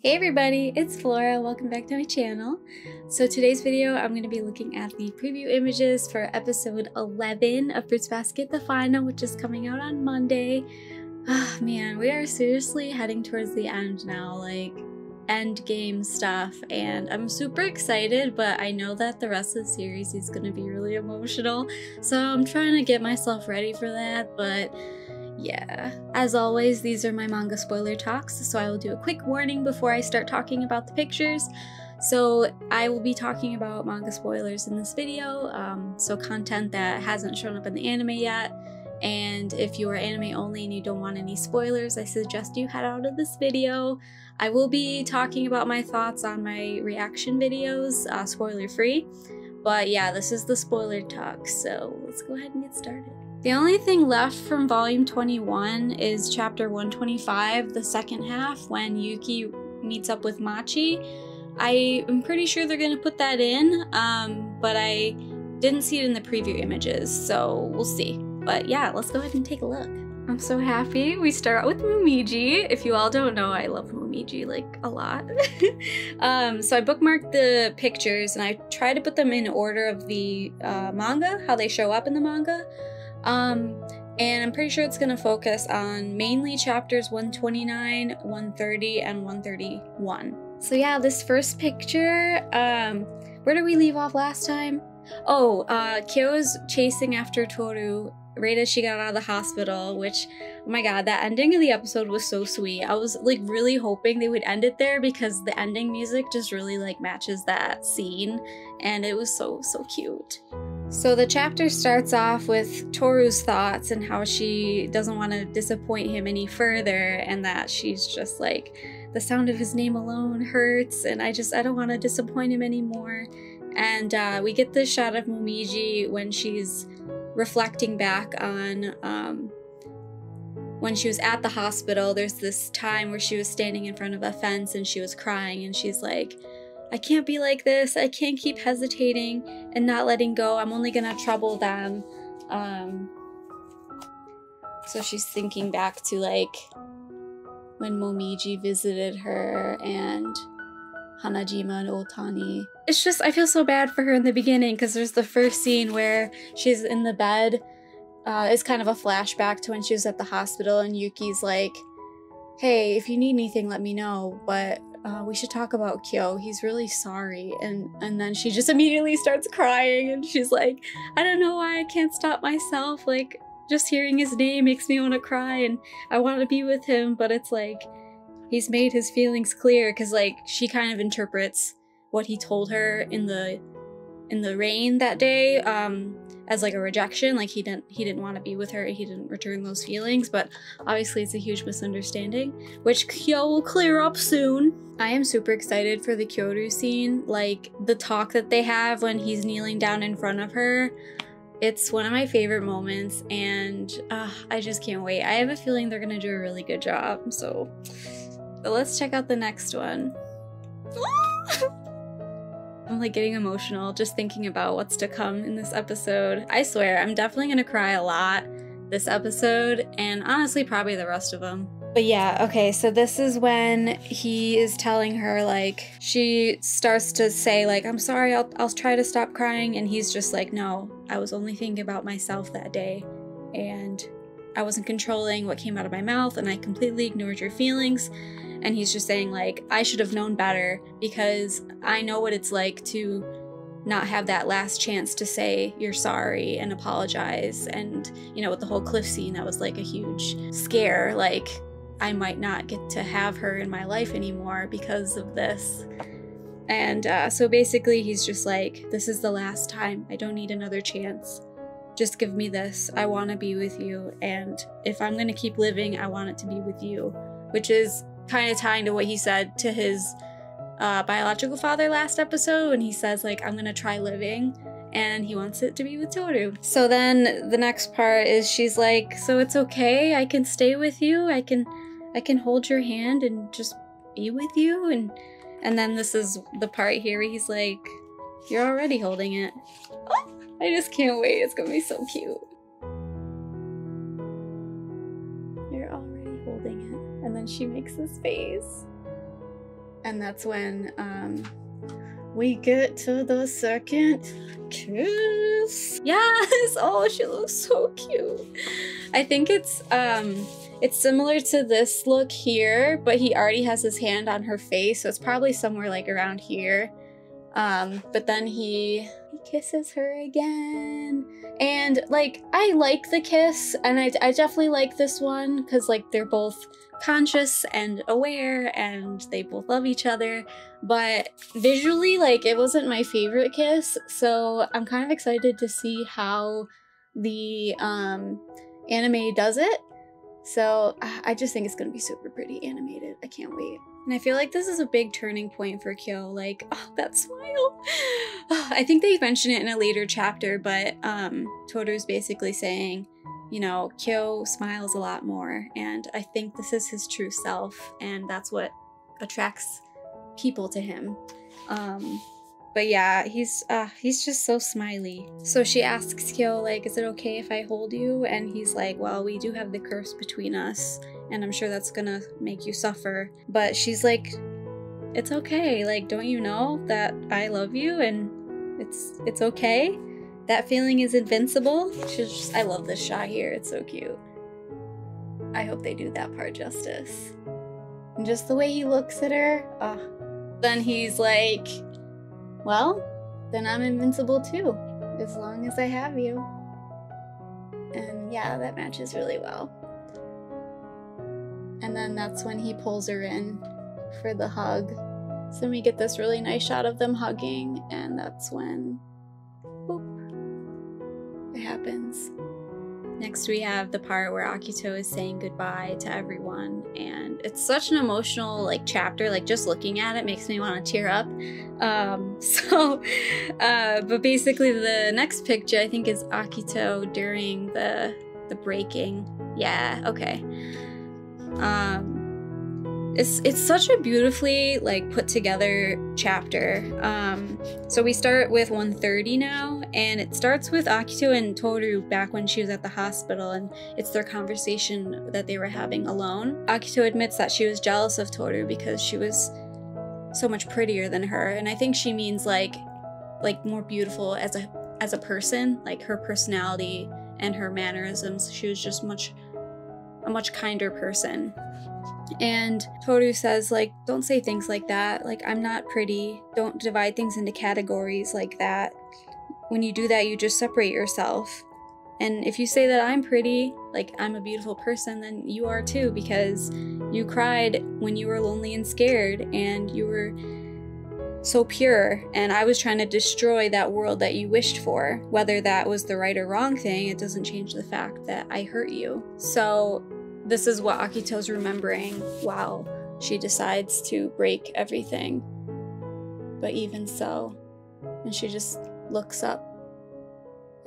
Hey everybody, it's Flora. Welcome back to my channel. So today's video, I'm going to be looking at the preview images for episode 11 of Fruits Basket, the final, which is coming out on Monday. Ah, man, we are seriously heading towards the end now, like end game stuff, and I'm super excited, but I know that the rest of the series is going to be really emotional, so I'm trying to get myself ready for that, but yeah. As always, these are my manga spoiler talks, so I will do a quick warning before I start talking about the pictures. So I will be talking about manga spoilers in this video, so content that hasn't shown up in the anime yet. And if you are anime only and you don't want any spoilers, I suggest you head out of this video. I will be talking about my thoughts on my reaction videos, spoiler free. But yeah, this is the spoiler talk, so let's go ahead and get started. The only thing left from volume 21 is chapter 125, the second half, when Yuki meets up with Machi. I am pretty sure they're going to put that in, but I didn't see it in the preview images, so we'll see. But yeah, let's go ahead and take a look. I'm so happy. We start out with Mumiji. If you all don't know, I love Mumiji, like, a lot. So I bookmarked the pictures, and I try to put them in order of the manga, how they show up in the manga. And I'm pretty sure it's going to focus on mainly chapters 129, 130, and 131. So yeah, this first picture, where did we leave off last time? Oh, Kyo's chasing after Toru right as she got out of the hospital, which, oh my god, that ending of the episode was so sweet. I was like really hoping they would end it there because the ending music just really like matches that scene, and it was so cute. So the chapter starts off with Toru's thoughts and how she doesn't want to disappoint him any further, and that she's just like, the sound of his name alone hurts, and I don't want to disappoint him anymore. And we get this shot of Mumiji when she's reflecting back on when she was at the hospital. There's this time where she was standing in front of a fence and she was crying, and she's like, I can't be like this, I can't keep hesitating and not letting go, I'm only gonna trouble them. So she's thinking back to like when Mumiji visited her and Hanajima and Otani. It's just, I feel so bad for her in the beginning because there's the first scene where she's in the bed. It's kind of a flashback to when she was at the hospital, and Yuki's like, hey, if you need anything, let me know, but we should talk about Kyo. He's really sorry. And then she just immediately starts crying, and she's like, I don't know why I can't stop myself. Like, just hearing his name makes me want to cry, and I want to be with him, but it's like, he's made his feelings clear, because like she kind of interprets what he told her in the rain that day as like a rejection, like he didn't want to be with her, he didn't return those feelings, but obviously it's a huge misunderstanding, which Kyo will clear up soon. I am super excited for the Kyoru scene, like the talk that they have when he's kneeling down in front of her. It's one of my favorite moments, and I just can't wait. I have a feeling they're gonna do a really good job, so let's check out the next one. I'm like getting emotional just thinking about what's to come in this episode. I swear, I'm definitely gonna cry a lot this episode, and honestly probably the rest of them. But yeah, okay, so this is when he is telling her, like, she starts to say like, I'm sorry, I'll try to stop crying, and he's just like, no, I was only thinking about myself that day, and I wasn't controlling what came out of my mouth, and I completely ignored your feelings. And he's just saying like, I should have known better, because I know what it's like to not have that last chance to say you're sorry and apologize. And you know, with the whole cliff scene, that was like a huge scare, like I might not get to have her in my life anymore because of this. And so basically he's just like, this is the last time, I don't need another chance. Just give me this, I want to be with you, and if I'm gonna keep living, I want it to be with you. Which is kind of tying to what he said to his biological father last episode, and he says like, I'm gonna try living, and he wants it to be with Toru. So then the next part is she's like, so it's okay, I can stay with you, I can hold your hand and just be with you, and then this is the part here where he's like, you're already holding it. Oh, I just can't wait, it's gonna be so cute. You're already holding it. And then she makes this face. And that's when we get to the second kiss. Yes! Oh, she looks so cute. I think it's similar to this look here, but he already has his hand on her face, so it's probably somewhere like around here. But then he kisses her again. And like, I like the kiss, and I definitely like this one because like they're both conscious and aware and they both love each other, but visually like it wasn't my favorite kiss, so I'm kind of excited to see how the anime does it. So I just think it's gonna be super pretty animated. I can't wait. And I feel like this is a big turning point for Kyo. Like, oh, that smile. I think they mention it in a later chapter, but Toru's basically saying, you know, Kyo smiles a lot more, and I think this is his true self, and that's what attracts people to him. But yeah, he's just so smiley. So she asks Kyo, like, is it okay if I hold you? And he's like, well, we do have the curse between us, and I'm sure that's gonna make you suffer. But she's like, it's okay. Like, don't you know that I love you and it's okay? That feeling is invincible. I love this shot here. It's so cute. I hope they do that part justice. And just the way he looks at her. Then he's like, well, then I'm invincible too, as long as I have you. And yeah, that matches really well. And then that's when he pulls her in for the hug. So we get this really nice shot of them hugging, and that's when, boop, it happens. Next we have the part where Akito is saying goodbye to everyone, and it's such an emotional like chapter. Like, just looking at it makes me want to tear up. But basically the next picture I think is Akito during the breaking. Yeah, okay. It's such a beautifully like put together chapter. So we start with 130 now, and it starts with Akito and Toru back when she was at the hospital, and it's their conversation that they were having alone. Akito admits that she was jealous of Toru because she was so much prettier than her, and I think she means like more beautiful as a person, like her personality and her mannerisms. She was just a much kinder person. And Toru says, like, don't say things like that. Like, I'm not pretty. Don't divide things into categories like that. When you do that, you just separate yourself. And if you say that I'm pretty, like I'm a beautiful person, then you are too, because you cried when you were lonely and scared, and you were so pure, and I was trying to destroy that world that you wished for. Whether that was the right or wrong thing, it doesn't change the fact that I hurt you. So this is what Akito's remembering while she decides to break everything. But even so, and she just looks up.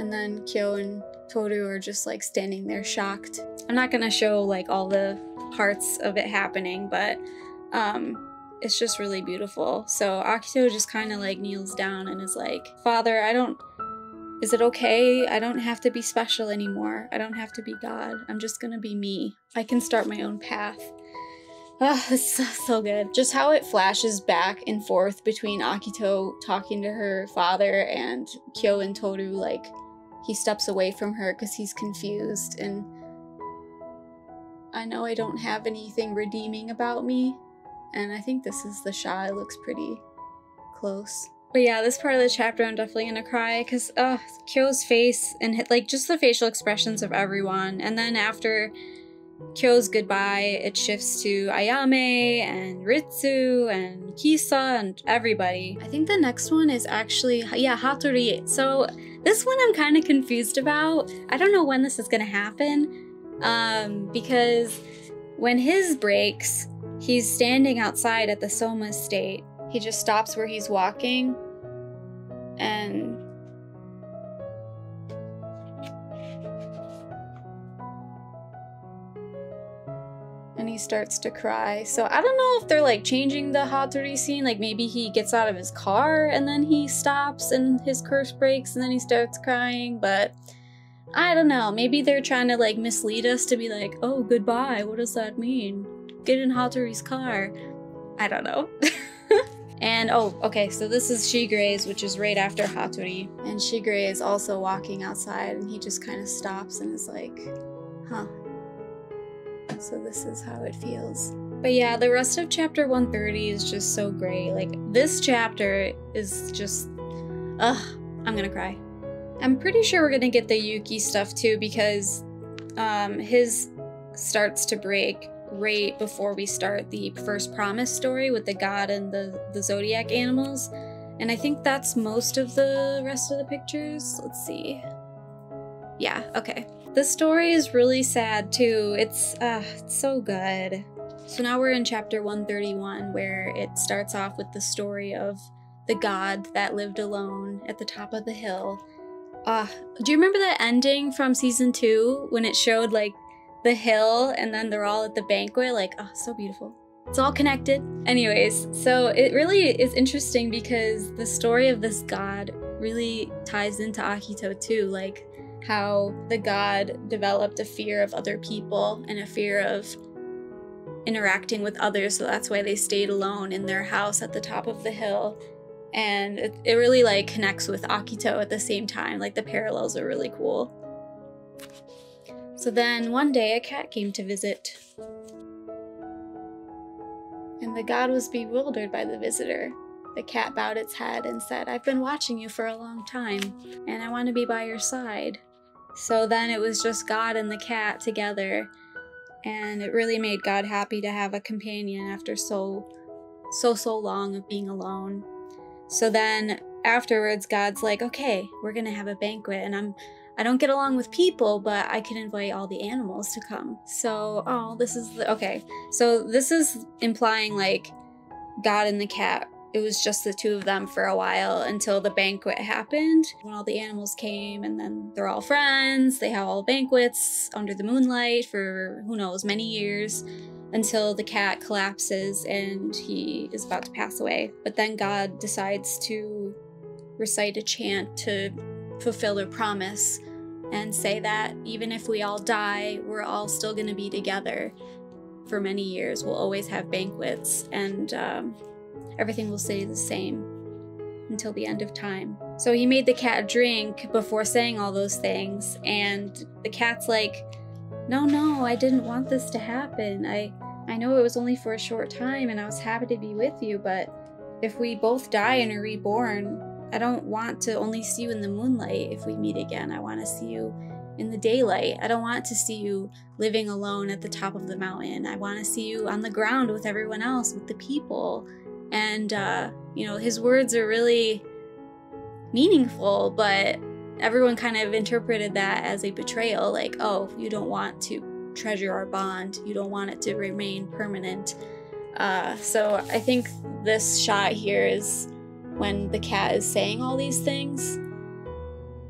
And then Kyo and Toru are just like standing there shocked. I'm not gonna show like all the parts of it happening, but it's just really beautiful. So Akito just kind of like kneels down and is like, Father, is it okay? I don't have to be special anymore. I don't have to be God. I'm just gonna be me. I can start my own path. Oh, it's so good. Just how it flashes back and forth between Akito talking to her father and Kyo and Toru, like he steps away from her because he's confused, and I know I don't have anything redeeming about me, and I think this is the shot. It looks pretty close. But yeah, this part of the chapter I'm definitely gonna cry because Kyo's face and like just the facial expressions of everyone. And then after Kyo's goodbye, it shifts to Ayame and Ritsu and Kisa and everybody. I think the next one is actually, yeah, Hatori. So this one I'm kind of confused about. I don't know when this is gonna happen, because when his breaks, he's standing outside at the Soma estate. He just stops where he's walking and he starts to cry. So I don't know if they're like changing the Hatori scene, like maybe he gets out of his car and then he stops and his curse breaks and then he starts crying, but I don't know. Maybe they're trying to like mislead us to be like, oh, goodbye, what does that mean? Get in Hatori's car. I don't know. And oh, okay, so this is Shigeru's, which is right after Hattori. And Shigure is also walking outside, and he just kind of stops and is like, huh. So this is how it feels. But yeah, the rest of chapter 130 is just so great. Like, this chapter is just, I'm gonna cry. I'm pretty sure we're gonna get the Yuki stuff too, because his starts to break right before we start the first promise story with the god and the zodiac animals. And I think that's most of the rest of the pictures. Let's see. Yeah, okay. This story is really sad too. It's so good. So now we're in chapter 131, where it starts off with the story of the god that lived alone at the top of the hill. Do you remember the ending from season 2 when it showed like the hill and then they're all at the banquet? Like, oh, so beautiful. It's all connected. Anyways, so it really is interesting because the story of this god really ties into Akito too, like how the god developed a fear of other people and a fear of interacting with others, so that's why they stayed alone in their house at the top of the hill. And it really like connects with Akito at the same time. Like, the parallels are really cool. So then one day a cat came to visit, and the god was bewildered by the visitor. The cat bowed its head and said, "I've been watching you for a long time, and I want to be by your side." So then it was just God and the cat together, and it really made God happy to have a companion after so long of being alone. So then afterwards, God's like, okay, we're gonna have a banquet, and I don't get along with people, but I can invite all the animals to come. So, oh, this is okay. So this is implying like God and the cat, it was just the two of them for a while until the banquet happened, when all the animals came, and then they're all friends. They have all banquets under the moonlight for, who knows, many years, until the cat collapses and he is about to pass away. But then God decides to recite a chant to fulfill their promise and say that even if we all die, we're all still going to be together for many years. We'll always have banquets, and everything will stay the same until the end of time. So he made the cat drink before saying all those things, and the cat's like, no, I didn't want this to happen. I know it was only for a short time and I was happy to be with you, but if we both die and are reborn, I don't want to only see you in the moonlight if we meet again. I want to see you in the daylight. I don't want to see you living alone at the top of the mountain. I want to see you on the ground with everyone else, with the people. And, you know, his words are really meaningful, but everyone kind of interpreted that as a betrayal, like, oh, you don't want to treasure our bond. You don't want it to remain permanent. So I think this shot here is when the cat is saying all these things.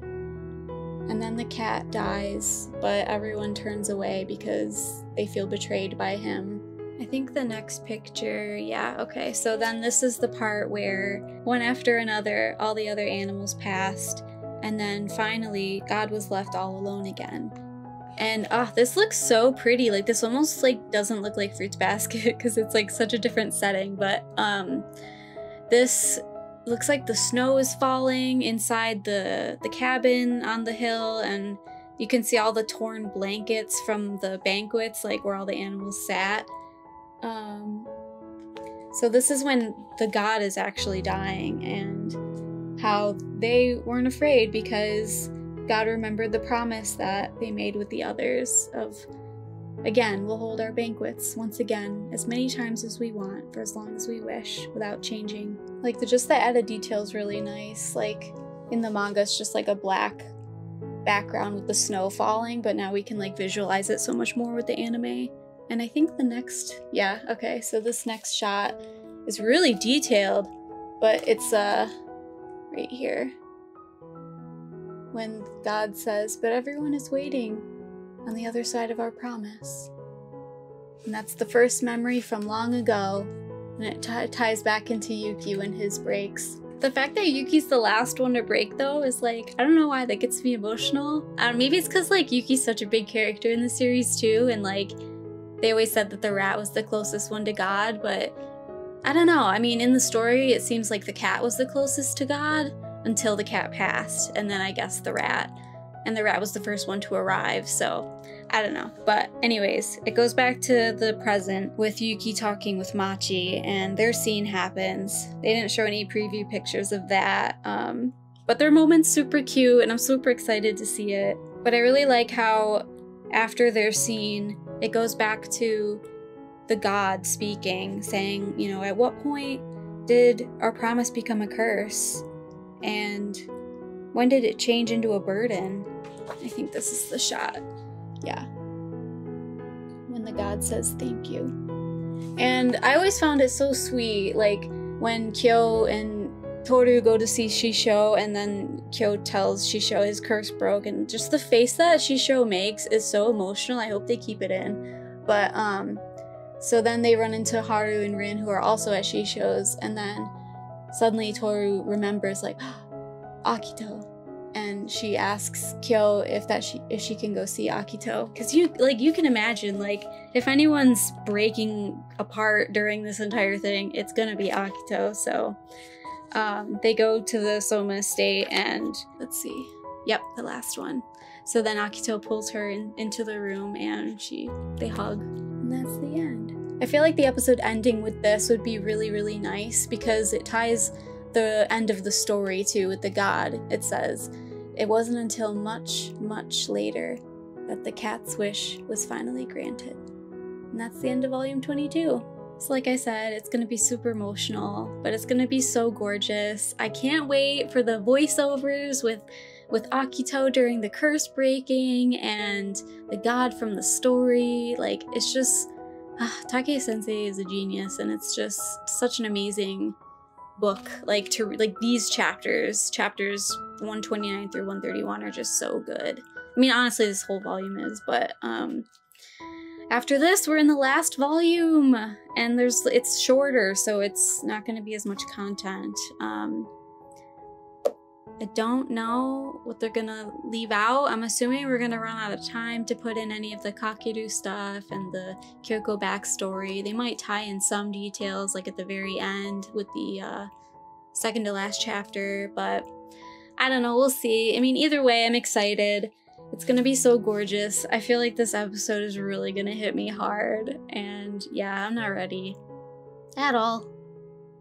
And then the cat dies, but everyone turns away because they feel betrayed by him. I think the next picture, yeah, okay. So then this is the part where one after another, all the other animals passed, and then finally God was left all alone again. And this looks so pretty. Like, this almost like doesn't look like Fruits Basket because it's like such a different setting, but this looks like the snow is falling inside the cabin on the hill, and you can see all the torn blankets from the banquets, like where all the animals sat. So this is when the god is actually dying, and how they weren't afraid because God remembered the promise that they made with the others of, again, we'll hold our banquets once again as many times as we want for as long as we wish without changing. Like, just the added detail is really nice. Like, in the manga, it's just like a black background with the snow falling, but now we can like visualize it so much more with the anime. And I think the next, yeah, okay, so this next shot is really detailed, but it's right here. When God says, but everyone is waiting on the other side of our promise. And that's the first memory from long ago, and it ties back into Yuki when his breaks. The fact that Yuki's the last one to break, though, is like, I don't know why that gets me emotional. Maybe it's because like Yuki's such a big character in the series too, and like they always said that the rat was the closest one to God, but I don't know. I mean, in the story, it seems like the cat was the closest to God until the cat passed, and then I guess the rat. And the rat was the first one to arrive, so I don't know. But anyways, it goes back to the present with Yuki talking with Machi, and their scene happens. They didn't show any preview pictures of that, but their moment's super cute, and I'm super excited to see it. But I really like how after their scene, it goes back to the god speaking, saying, you know, at what point did our promise become a curse? And when did it change into a burden? I think this is the shot. Yeah. When the god says thank you. And I always found it so sweet, like when Kyo and Toru go to see Shisho, and then Kyo tells Shisho his curse broke, and just the face that Shisho makes is so emotional. I hope they keep it in. But so then they run into Haru and Rin, who are also at Shisho's, and then suddenly Toru remembers, like, Akito, and she asks Kyo if she can go see Akito, because you can imagine, like, if anyone's breaking apart during this entire thing, it's gonna be Akito. So they go to the Soma estate, and let's see, yep, the last one. So then Akito pulls her into the room, and they hug, and that's the end. I feel like the episode ending with this would be really, really nice, because it ties the end of the story too with the god. It says, it wasn't until much, much later that the cat's wish was finally granted. And that's the end of volume 22. So like I said, it's gonna be super emotional, but it's gonna be so gorgeous. I can't wait for the voiceovers with Akito during the curse breaking and the god from the story. Like, it's just, Take-sensei is a genius, and it's just such an amazing book. Like, these chapters 129 through 131 are just so good. I mean, honestly, this whole volume is, but after this, we're in the last volume, and it's shorter, so it's not going to be as much content. I don't know what they're gonna leave out. I'm assuming we're gonna run out of time to put in any of the Kakeru stuff and the Kyoko backstory. They might tie in some details, like at the very end with the second to last chapter, but I don't know, we'll see. I mean, either way, I'm excited. It's gonna be so gorgeous. I feel like this episode is really gonna hit me hard, and yeah, I'm not ready at all.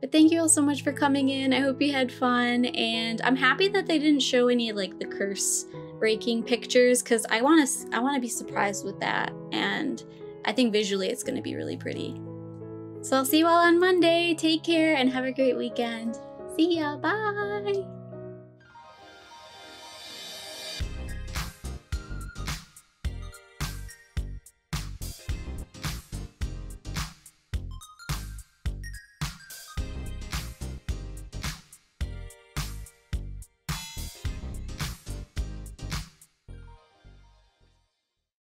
But thank you all so much for coming in. I hope you had fun, and I'm happy that they didn't show any like the curse breaking pictures, because I want to be surprised with that, and I think visually it's going to be really pretty. So I'll see you all on Monday. Take care and have a great weekend. See ya. Bye.